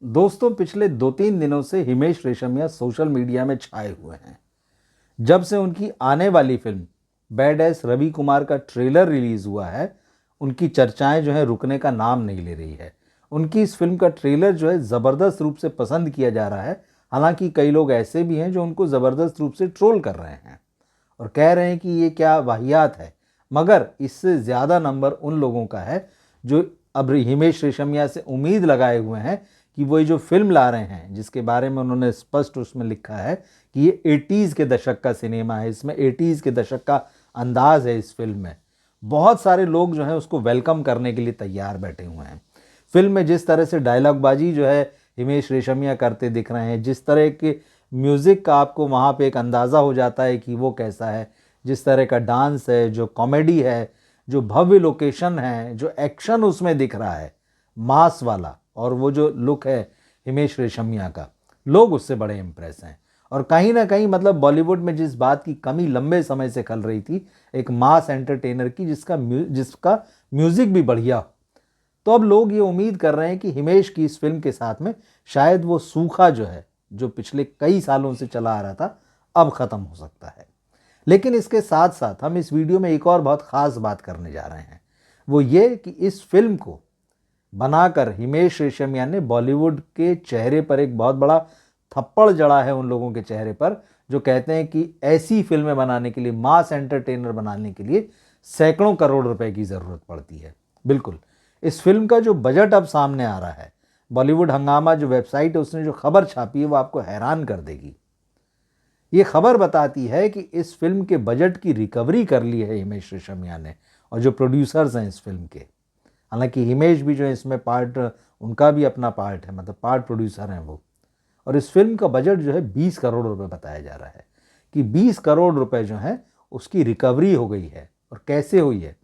दोस्तों, पिछले 2-3 दिनों से हिमेश रेशमिया सोशल मीडिया में छाए हुए हैं। जब से उनकी आने वाली film badass Ravi Kumar का ट्रेलर रिलीज हुआ है, उनकी चर्चाएं जो है रुकने का नाम नहीं ले रही है। उनकी इस फिल्म का ट्रेलर जो है ज़बरदस्त रूप से पसंद किया जा रहा है। हालांकि कई लोग ऐसे भी हैं जो उनको ज़बरदस्त रूप से ट्रोल कर रहे हैं और कह रहे हैं कि ये क्या वाहियात है। मगर इससे ज़्यादा नंबर उन लोगों का है जो अब हिमेश रेशमिया से उम्मीद लगाए हुए हैं कि वो ये जो फिल्म ला रहे हैं, जिसके बारे में उन्होंने स्पष्ट उसमें लिखा है कि ये 80s के दशक का सिनेमा है, इसमें 80s के दशक का अंदाज है इस फिल्म में। बहुत सारे लोग जो हैं उसको वेलकम करने के लिए तैयार बैठे हुए हैं। फिल्म में जिस तरह से डायलॉगबाजी जो है हिमेश रेशमिया करते दिख रहे हैं, जिस तरह के म्यूज़िक का आपको वहाँ पे एक अंदाज़ा हो जाता है कि वो कैसा है, जिस तरह का डांस है, जो कॉमेडी है, जो भव्य लोकेशन है, जो एक्शन उसमें दिख रहा है मास वाला, और वो जो लुक है हिमेश रेशमिया का, लोग उससे बड़े इम्प्रेस हैं। और कहीं ना कहीं मतलब बॉलीवुड में जिस बात की कमी लंबे समय से खल रही थी, एक मास एंटरटेनर की जिसका म्यूज़िक भी बढ़िया हो, तो अब लोग ये उम्मीद कर रहे हैं कि हिमेश की इस फिल्म के साथ में शायद वो सूखा जो है, जो पिछले कई सालों से चला आ रहा था, अब ख़त्म हो सकता है। लेकिन इसके साथ साथ हम इस वीडियो में एक और बहुत ख़ास बात करने जा रहे हैं। वो ये कि इस फिल्म को बनाकर हिमेश रेशमिया ने बॉलीवुड के चेहरे पर एक बहुत बड़ा थप्पड़ जड़ा है, उन लोगों के चेहरे पर जो कहते हैं कि ऐसी फिल्में बनाने के लिए, मास एंटरटेनर बनाने के लिए सैकड़ों करोड़ रुपए की ज़रूरत पड़ती है। बिल्कुल, इस फिल्म का जो बजट अब सामने आ रहा है, बॉलीवुड हंगामा जो वेबसाइट है उसने जो खबर छापी है वो आपको हैरान कर देगी। ये खबर बताती है कि इस फिल्म के बजट की रिकवरी कर ली है हिमेश रेशमिया ने और जो प्रोड्यूसर्स हैं इस फिल्म के। हालांकि हिमेश भी जो है इसमें पार्ट, उनका भी अपना पार्ट है, मतलब पार्ट प्रोड्यूसर हैं वो। और इस फिल्म का बजट जो है 20 करोड़ रुपए बताया जा रहा है कि 20 करोड़ रुपए जो है उसकी रिकवरी हो गई है। और कैसे हुई है?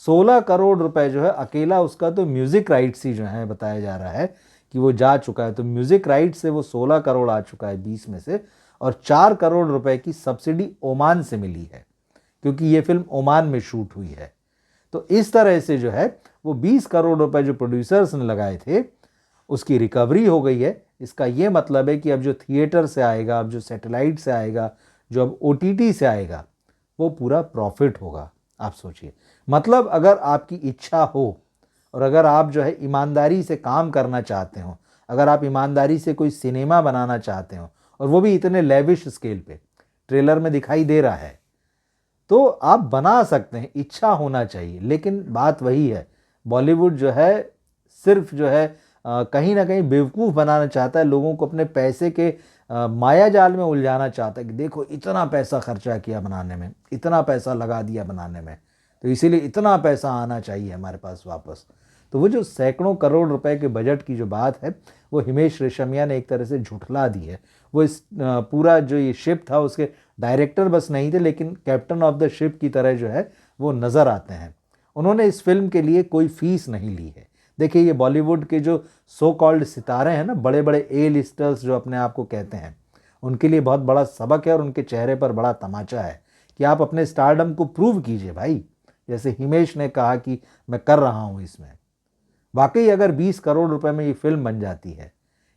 16 करोड़ रुपए जो है अकेला उसका तो म्यूजिक राइट्स ही जो है बताया जा रहा है कि वो जा चुका है। तो म्यूजिक राइट्स से वो 16 करोड़ आ चुका है 20 में से। और 4 करोड़ रुपए की सब्सिडी ओमान से मिली है, क्योंकि ये फिल्म ओमान में शूट हुई है। तो इस तरह से जो है वो 20 करोड़ रुपए जो प्रोड्यूसर्स ने लगाए थे उसकी रिकवरी हो गई है। इसका ये मतलब है कि अब जो थिएटर से आएगा, अब जो सैटेलाइट से आएगा, जो अब ओटीटी से आएगा, वो पूरा प्रॉफिट होगा। आप सोचिए, मतलब अगर आपकी इच्छा हो और अगर आप जो है ईमानदारी से काम करना चाहते हो, अगर आप ईमानदारी से कोई सिनेमा बनाना चाहते हो, और वो भी इतने लेविश स्केल पे ट्रेलर में दिखाई दे रहा है, तो आप बना सकते हैं, इच्छा होना चाहिए। लेकिन बात वही है, बॉलीवुड जो है सिर्फ जो है कहीं ना कहीं बेवकूफ़ बनाना चाहता है, लोगों को अपने पैसे के माया जाल में उलझाना चाहता है कि देखो इतना पैसा खर्चा किया बनाने में, इतना पैसा लगा दिया बनाने में, तो इसीलिए इतना पैसा आना चाहिए हमारे पास वापस। तो वो जो सैकड़ों करोड़ रुपए के बजट की जो बात है, वो हिमेश रेशमिया ने एक तरह से झुठला दी है। वो इस पूरा जो ये शिप था उसके डायरेक्टर बस नहीं थे, लेकिन कैप्टन ऑफ द शिप की तरह जो है वो नज़र आते हैं। उन्होंने इस फिल्म के लिए कोई फीस नहीं ली है। देखिए, ये बॉलीवुड के जो सो कॉल्ड सितारे हैं ना, बड़े बड़े ए लिस्टर्स जो अपने आप को कहते हैं, उनके लिए बहुत बड़ा सबक है और उनके चेहरे पर बड़ा तमाचा है कि आप अपने स्टारडम को प्रूव कीजिए भाई। जैसे हिमेश ने कहा कि मैं कर रहा हूँ इसमें। वाकई अगर 20 करोड़ रुपए में ये फिल्म बन जाती है,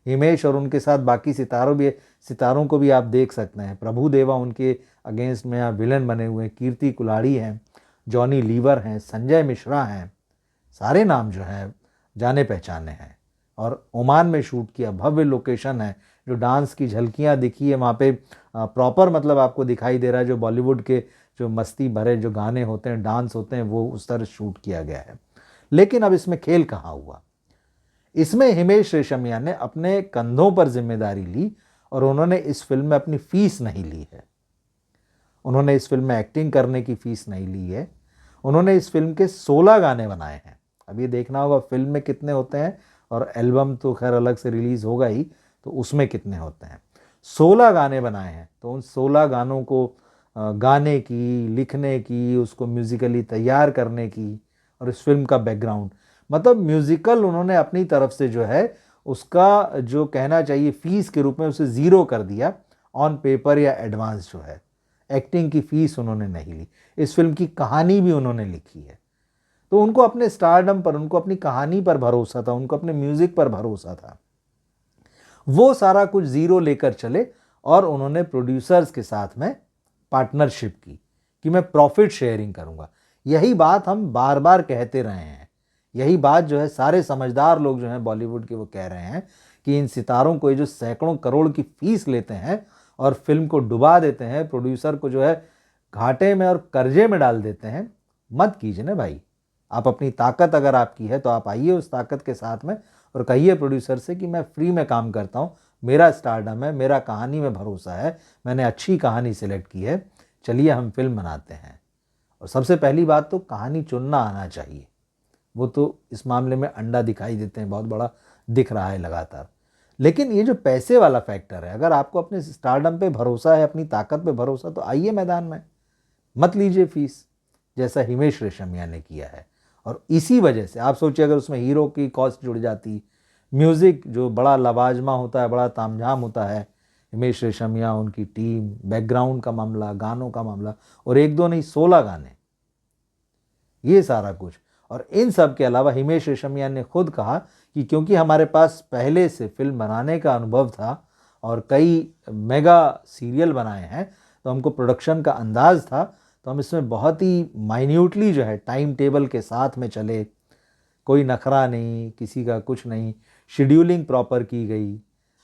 हिमेश और उनके साथ बाकी सितारों को भी आप देख सकते हैं। प्रभु देवा उनके अगेंस्ट में यहाँ विलन बने हुए हैं, कीर्ति कुलाड़ी हैं, जॉनी लीवर हैं, संजय मिश्रा हैं, सारे नाम जो हैं जाने पहचाने हैं। और ओमान में शूट किया, भव्य लोकेशन है, जो डांस की झलकियाँ दिखी है वहाँ पे प्रॉपर मतलब आपको दिखाई दे रहा है, जो बॉलीवुड के जो मस्ती भरे जो गाने होते हैं, डांस होते हैं, वो उस तरह शूट किया गया है। लेकिन अब इसमें खेल कहाँ हुआ? इसमें हिमेश रेशमिया ने अपने कंधों पर जिम्मेदारी ली और उन्होंने इस फिल्म में अपनी फीस नहीं ली है। उन्होंने इस फिल्म में एक्टिंग करने की फीस नहीं ली है। उन्होंने इस फिल्म के 16 गाने बनाए हैं। अब ये देखना होगा फिल्म में कितने होते हैं, और एल्बम तो खैर अलग से रिलीज होगा ही, तो उसमें कितने होते हैं। 16 गाने बनाए हैं। तो उन 16 गानों को गाने की, लिखने की, उसको म्यूजिकली तैयार करने की, और इस फिल्म का बैकग्राउंड, मतलब म्यूजिकल उन्होंने अपनी तरफ से जो है उसका जो कहना चाहिए फीस के रूप में उसे ज़ीरो कर दिया ऑन पेपर या एडवांस जो है। एक्टिंग की फीस उन्होंने नहीं ली। इस फिल्म की कहानी भी उन्होंने लिखी है। तो उनको अपने स्टारडम पर, उनको अपनी कहानी पर भरोसा था, उनको अपने म्यूजिक पर भरोसा था। वो सारा कुछ ज़ीरो लेकर चले और उन्होंने प्रोड्यूसर्स के साथ में पार्टनरशिप की कि मैं प्रॉफिट शेयरिंग करूंगा। यही बात हम बार बार कहते रहे हैं, यही बात जो है सारे समझदार लोग जो हैं बॉलीवुड के वो कह रहे हैं कि इन सितारों को ये जो सैकड़ों करोड़ की फीस लेते हैं और फिल्म को डुबा देते हैं, प्रोड्यूसर को जो है घाटे में और कर्जे में डाल देते हैं, मत कीजिए ना भाई। आप अपनी ताकत अगर आपकी है तो आप आइए उस ताकत के साथ में और कहिए प्रोड्यूसर से कि मैं फ्री में काम करता हूँ, मेरा स्टारडम है, मेरा कहानी में भरोसा है, मैंने अच्छी कहानी सिलेक्ट की है, चलिए हम फिल्म बनाते हैं। और सबसे पहली बात तो कहानी चुनना आना चाहिए। वो तो इस मामले में अंडा दिखाई देते हैं, बहुत बड़ा दिख रहा है लगातार। लेकिन ये जो पैसे वाला फैक्टर है, अगर आपको अपने स्टारडम पे भरोसा है, अपनी ताकत पे भरोसा, तो आइए मैदान में, मत लीजिए फीस, जैसा हिमेश रेशमिया ने किया है। और इसी वजह से आप सोचिए अगर उसमें हीरो की कॉस्ट जुड़ जाती, म्यूज़िक जो बड़ा लवाजमा होता है, बड़ा तामझाम होता है, हिमेश रेशमिया, उनकी टीम, बैकग्राउंड का मामला, गानों का मामला, और एक दो नहीं 16 गाने, ये सारा कुछ। और इन सब के अलावा हिमेश रेशमिया ने खुद कहा कि क्योंकि हमारे पास पहले से फिल्म बनाने का अनुभव था और कई मेगा सीरियल बनाए हैं, तो हमको प्रोडक्शन का अंदाज़ था, तो हम इसमें बहुत ही माइन्यूटली जो है टाइम टेबल के साथ में चले, कोई नखरा नहीं, किसी का कुछ नहीं, शेड्यूलिंग प्रॉपर की गई,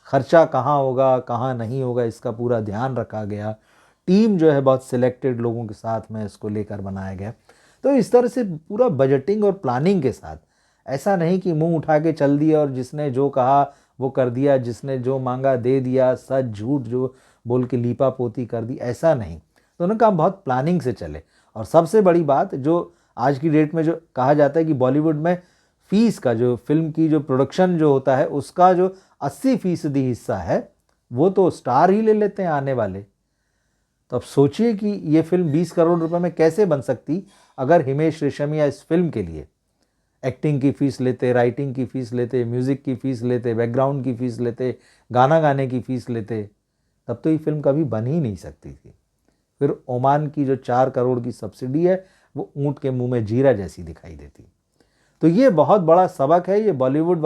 खर्चा कहाँ होगा कहाँ नहीं होगा इसका पूरा ध्यान रखा गया, टीम जो है बहुत सिलेक्टेड लोगों के साथ में इसको लेकर बनाया गया। तो इस तरह से पूरा बजटिंग और प्लानिंग के साथ, ऐसा नहीं कि मुंह उठा के चल दिया और जिसने जो कहा वो कर दिया, जिसने जो मांगा दे दिया, सच झूठ जो बोल के लीपा पोती कर दी, ऐसा नहीं। तो उन्होंने कहा बहुत प्लानिंग से चले। और सबसे बड़ी बात जो आज की डेट में जो कहा जाता है कि बॉलीवुड में फीस का, जो फिल्म की जो प्रोडक्शन जो होता है उसका जो 80% हिस्सा है वो तो स्टार ही ले लेते हैं आने वाले। तो अब सोचिए कि ये फिल्म 20 करोड़ रुपए में कैसे बन सकती अगर हिमेश रेशमिया इस फिल्म के लिए एक्टिंग की फ़ीस लेते, राइटिंग की फ़ीस लेते, म्यूज़िक की फ़ीस लेते, बैकग्राउंड की फ़ीस लेते, गाना गाने की फ़ीस लेते, तब तो ये फिल्म कभी बन ही नहीं सकती थी। फिर ओमान की जो 4 करोड़ की सब्सिडी है वो ऊँट के मुंह में जीरा जैसी दिखाई देती। तो ये बहुत बड़ा सबक है, ये बॉलीवुड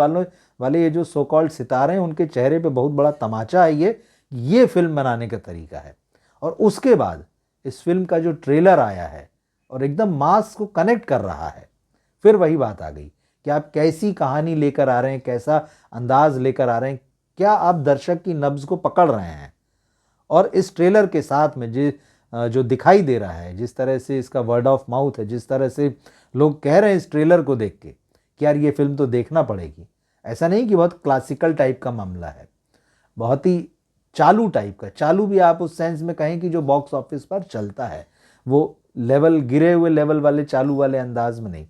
वाले ये जो सो कॉल्ड सितारे हैं उनके चेहरे पे बहुत बड़ा तमाचा है ये फिल्म बनाने का तरीका है। और उसके बाद इस फिल्म का जो ट्रेलर आया है और एकदम मास को कनेक्ट कर रहा है, फिर वही बात आ गई कि आप कैसी कहानी लेकर आ रहे हैं, कैसा अंदाज लेकर आ रहे हैं, क्या आप दर्शक की नब्ज को पकड़ रहे हैं। और इस ट्रेलर के साथ में जो दिखाई दे रहा है, जिस तरह से इसका वर्ड ऑफ माउथ है, जिस तरह से लोग कह रहे हैं इस ट्रेलर को देख के कि यार ये फिल्म तो देखना पड़ेगी, ऐसा नहीं कि बहुत क्लासिकल टाइप का मामला है, बहुत ही चालू टाइप का। चालू भी आप उस सेंस में कहें कि जो बॉक्स ऑफिस पर चलता है, वो लेवल, गिरे हुए लेवल वाले चालू वाले अंदाज में नहीं।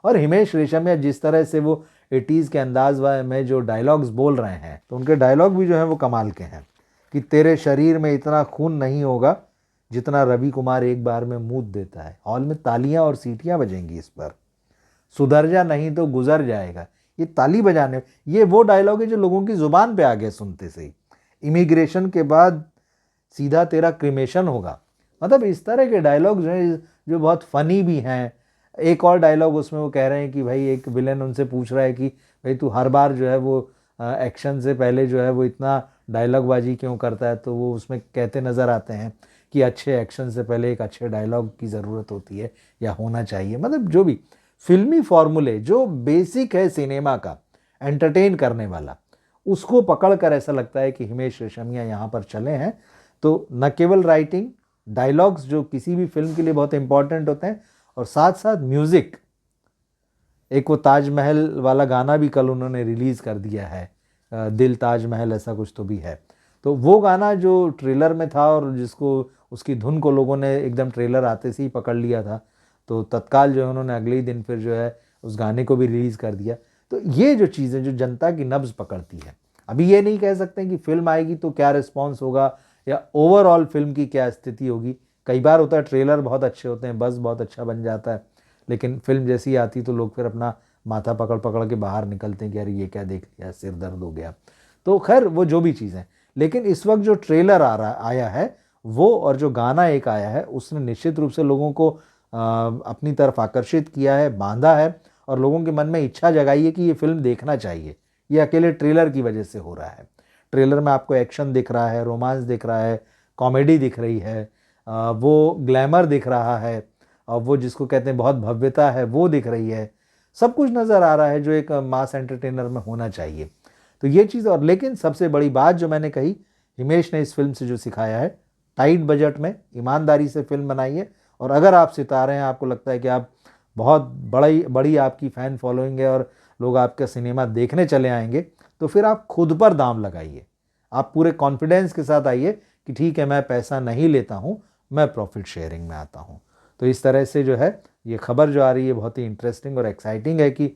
और हिमेश रेशमिया जिस तरह से वो 80s के अंदाज में जो डायलॉग्स बोल रहे हैं, तो उनके डायलॉग भी जो है वो कमाल के हैं कि तेरे शरीर में इतना खून नहीं होगा जितना रवि कुमार एक बार में मूत देता है। हॉल में तालियां और सीटियां बजेंगी इस पर, सुधर जा नहीं तो गुजर जाएगा। ये ताली बजाने, ये वो डायलॉग है जो लोगों की जुबान पे आ गया सुनते से ही। इमिग्रेशन के बाद सीधा तेरा क्रिमेशन होगा, मतलब इस तरह के डायलॉग जो है जो बहुत फनी भी हैं। एक और डायलॉग उसमें वो कह रहे हैं कि भाई, एक विलेन उनसे पूछ रहा है कि भाई तू हर बार जो है वो एक्शन से पहले जो है वो इतना डायलॉग बाजी क्यों करता है, तो वो उसमें कहते नज़र आते हैं कि अच्छे एक्शन से पहले एक अच्छे डायलॉग की ज़रूरत होती है या होना चाहिए। मतलब जो भी फिल्मी फॉर्मूले, जो बेसिक है सिनेमा का एंटरटेन करने वाला, उसको पकड़ कर ऐसा लगता है कि हिमेश रेशमिया यहाँ पर चले हैं। तो न केवल राइटिंग, डायलॉग्स जो किसी भी फिल्म के लिए बहुत इंपॉर्टेंट होते हैं, और साथ साथ म्यूज़िक। एक वो ताजमहल वाला गाना भी कल उन्होंने रिलीज़ कर दिया है, दिल ताजमहल ऐसा कुछ तो भी है। तो वो गाना जो ट्रेलर में था और जिसको, उसकी धुन को लोगों ने एकदम ट्रेलर आते से ही पकड़ लिया था, तो तत्काल जो है उन्होंने अगले ही दिन फिर जो है उस गाने को भी रिलीज़ कर दिया। तो ये जो चीज़ें जो जनता की नब्ज़ पकड़ती है, अभी ये नहीं कह सकते कि फिल्म आएगी तो क्या रिस्पॉन्स होगा या ओवरऑल फिल्म की क्या स्थिति होगी। कई बार होता है ट्रेलर बहुत अच्छे होते हैं, बज़ बहुत अच्छा बन जाता है, लेकिन फिल्म जैसी आती तो लोग फिर अपना माथा पकड़ पकड़ के बाहर निकलते हैं कि अरे ये क्या देख लिया, सिर दर्द हो गया। तो खैर वो जो भी चीज़ें, लेकिन इस वक्त जो ट्रेलर आया है वो, और जो गाना एक आया है, उसने निश्चित रूप से लोगों को अपनी तरफ आकर्षित किया है, बांधा है, और लोगों के मन में इच्छा जगाई है कि ये फिल्म देखना चाहिए। ये अकेले ट्रेलर की वजह से हो रहा है। ट्रेलर में आपको एक्शन दिख रहा है, रोमांस दिख रहा है, कॉमेडी दिख रही है, वो ग्लैमर दिख रहा है, और वो जिसको कहते हैं बहुत भव्यता है वो दिख रही है, सब कुछ नज़र आ रहा है जो एक मास एंटरटेनर में होना चाहिए। तो ये चीज़, और लेकिन सबसे बड़ी बात जो मैंने कही, हिमेश ने इस फिल्म से जो सिखाया है, टाइट बजट में ईमानदारी से फिल्म बनाइए। और अगर आप सितारे हैं, आपको लगता है कि आप बहुत बड़ी आपकी फ़ैन फॉलोइंग है और लोग आपका सिनेमा देखने चले आएंगे, तो फिर आप खुद पर दाम लगाइए। आप पूरे कॉन्फिडेंस के साथ आइए कि ठीक है, मैं पैसा नहीं लेता हूँ, मैं प्रॉफिट शेयरिंग में आता हूँ। तो इस तरह से जो है ये खबर जो आ रही है बहुत ही इंटरेस्टिंग और एक्साइटिंग है कि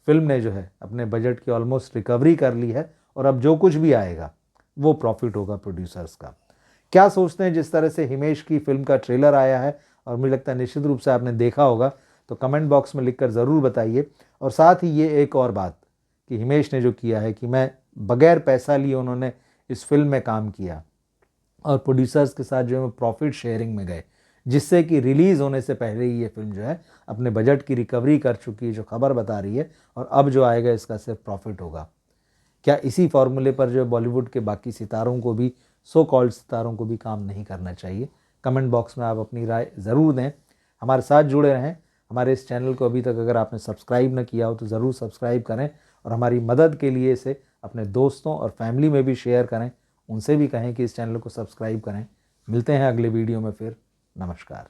फिल्म ने जो है अपने बजट की ऑलमोस्ट रिकवरी कर ली है, और अब जो कुछ भी आएगा वो प्रॉफिट होगा प्रोड्यूसर्स का। क्या सोचते हैं? जिस तरह से हिमेश की फिल्म का ट्रेलर आया है, और मुझे लगता है निश्चित रूप से आपने देखा होगा, तो कमेंट बॉक्स में लिखकर ज़रूर बताइए। और साथ ही ये एक और बात कि हिमेश ने जो किया है कि मैं बगैर पैसा लिए उन्होंने इस फिल्म में काम किया, और प्रोड्यूसर्स के साथ जो है प्रॉफिट शेयरिंग में गए, जिससे कि रिलीज़ होने से पहले ही ये फिल्म जो है अपने बजट की रिकवरी कर चुकी है, जो खबर बता रही है, और अब जो आएगा इसका सिर्फ प्रॉफिट होगा। क्या इसी फॉर्मूले पर जो बॉलीवुड के बाकी सितारों को भी, सो कॉल्ड सितारों को भी काम नहीं करना चाहिए? कमेंट बॉक्स में आप अपनी राय ज़रूर दें। हमारे साथ जुड़े रहें। हमारे इस चैनल को अभी तक अगर आपने सब्सक्राइब न किया हो तो ज़रूर सब्सक्राइब करें, और हमारी मदद के लिए इसे अपने दोस्तों और फैमिली में भी शेयर करें। उनसे भी कहें कि इस चैनल को सब्सक्राइब करें। मिलते हैं अगले वीडियो में फिर। नमस्कार।